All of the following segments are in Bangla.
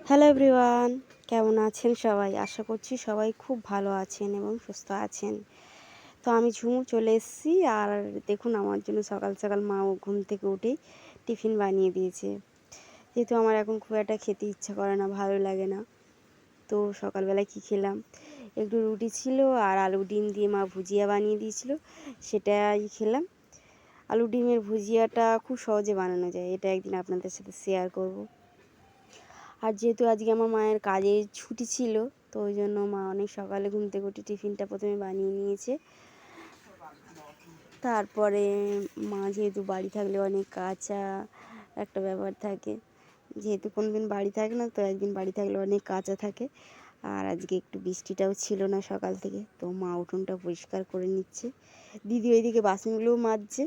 হ্যালো এভরিওয়ান, কেমন আছেন সবাই? আশা করছি সবাই খুব ভালো আছেন এবং সুস্থ আছেন। তো আমি ঝুমু চলে এসেছি। আর দেখুন, আমার জন্য সকাল সকাল মা ঘুম থেকে উঠেই টিফিন বানিয়ে দিয়েছে। যেহেতু আমার এখন খুব একটা খেতে ইচ্ছা করে না, ভালো লাগে না, তো সকালবেলায় কী খেলাম, একটু রুটি ছিল আর আলু ডিম দিয়ে মা ভুজিয়া বানিয়ে দিয়েছিল, সেটাই খেলাম। আলু ডিমের ভুজিয়াটা খুব সহজে বানানো যায়, এটা একদিন আপনাদের সাথে শেয়ার করব। আর যেহেতু আজকে আমার মায়ের কাজের ছুটি ছিল, তো ওই জন্য মা অনেক সকালে ঘুম থেকে উঠে টিফিনটা প্রথমে বানিয়ে নিয়েছে। তারপরে মা যেহেতু বাড়ি থাকলে অনেক কাঁচা একটা ব্যাপার থাকে, যেহেতু কোনো দিন বাড়ি থাকে না, তো একদিন বাড়ি থাকলে অনেক কাঁচা থাকে। আর আজকে একটু বৃষ্টিটাও ছিল না সকাল থেকে, তো মা উঠোনটা পরিষ্কার করে নিচ্ছে। দিদি ওইদিকে বাসনগুলোও মাজছে।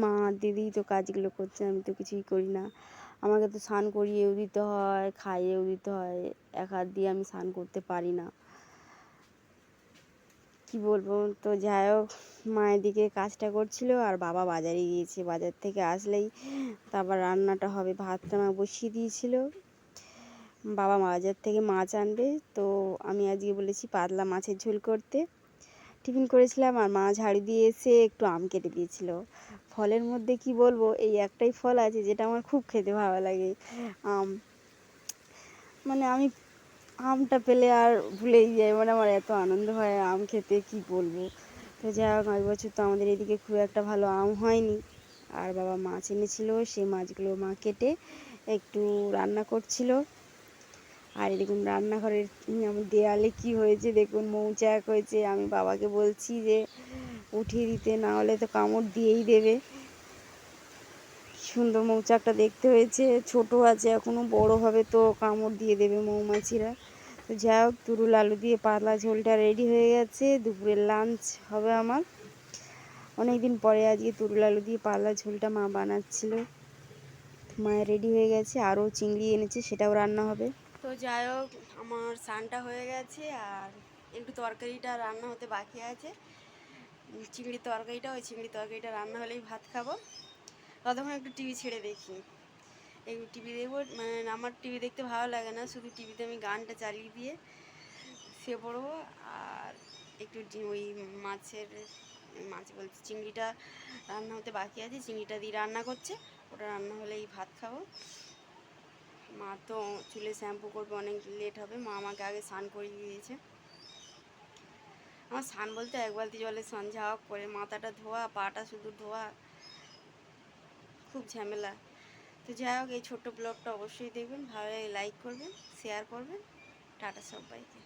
মা আর দিদি তো কাজগুলো করছে, আমি তো কিছুই করি না। আমাকে তো স্নান করিয়েও দিতে হয়, খাইয়েও দিতে হয়, এক হাত দিয়ে আমি স্নান করতে পারি না, কি বলবো। তো যাই হোক, মা এদিকে কাজটা করছিল আর বাবা বাজারে গিয়েছে। বাজার থেকে আসলেই তারপর রান্নাটা হবে। ভাতটা মা বসিয়ে দিয়েছিল, বাবা বাজার থেকে মাছ আনবে, তো আমি আজকে বলেছি পাতলা মাছের ঝোল করতে। টিফিন করেছিলাম আর মা ঝাড়ু দিয়ে এসে একটু আম কেটে দিয়েছিল। ফলের মধ্যে কি বলবো, এই একটাই ফল আছে যেটা আমার খুব খেতে ভালো লাগে, আম। মানে আমি আমটা পেলে আর ভুলেই যাই, মানে আমার এত আনন্দ হয় আম খেতে, কি বলবো। তো যাই হোক, ওই বছর তো আমাদের এদিকে খুব একটা ভালো আম হয়নি। আর বাবা মাছ এনেছিল, সেই মাছগুলো মা কেটে একটু রান্না করছিল। আর এরকম রান্নাঘরের আমার দেয়ালে কি হয়েছে দেখুন, মৌচাক হয়েছে। আমি বাবাকে বলছি যে উঠিয়ে দিতে, না হলে তো কামড় দিয়েই দেবে। সুন্দর মৌচাকটা দেখতে হয়েছে, ছোট আছে এখনো, বড় হবে তো কামড় দিয়ে দেবে মৌমাছিরা। তো যাই হোক, তুরুল আলু দিয়ে পাতলা ঝোলটা রেডি হয়ে গেছে। দুপুরের লাঞ্চ হবে আমার। অনেক দিন পরে আজকে তুরুল আলু দিয়ে পাতলা ঝোলটা মা বানাচ্ছিল। মায়ের রেডি হয়ে গেছে, আরও চিংড়ি এনেছে, সেটাও রান্না হবে। তো যাই হোক, আমার স্নানটা হয়ে গেছে আর একটু তরকারিটা রান্না হতে বাকি আছে। চিংড়ির তরকারিটা, ওই চিংড়ির তরকারিটা রান্না হলেই ভাত খাবো। ততক্ষণ একটু টিভি ছেড়ে দেখি, একটু টিভি দেখবো। মানে আমার টিভি দেখতে ভালো লাগে না, শুধু টিভিতে আমি গানটা চালিয়ে দিয়ে শুয়ে পড়বো। আর একটু ওই মাছ বলছি, চিংড়িটা রান্না হতে বাকি আছে, চিংড়িটা দিয়ে রান্না করছে, ওটা রান্না হলেই ভাত খাবো। মা তো চুলে শ্যাম্পু করবে, অনেক লেট হবে। মা আমাকে আগে স্নান করিয়ে দিয়েছে। আমার স্নান বলতে এক বালতি জলে স্নান, ঝাওয়া করে মাথাটা ধোয়া, পাটা শুধু ধোয়া, খুব ঝামেলা। তো যাই হোক, এই ছোট্ট ব্লগটা অবশ্যই দেখবেন, ভালো লাগে লাইক করবেন, শেয়ার করবেন। টাটা সবাইকে।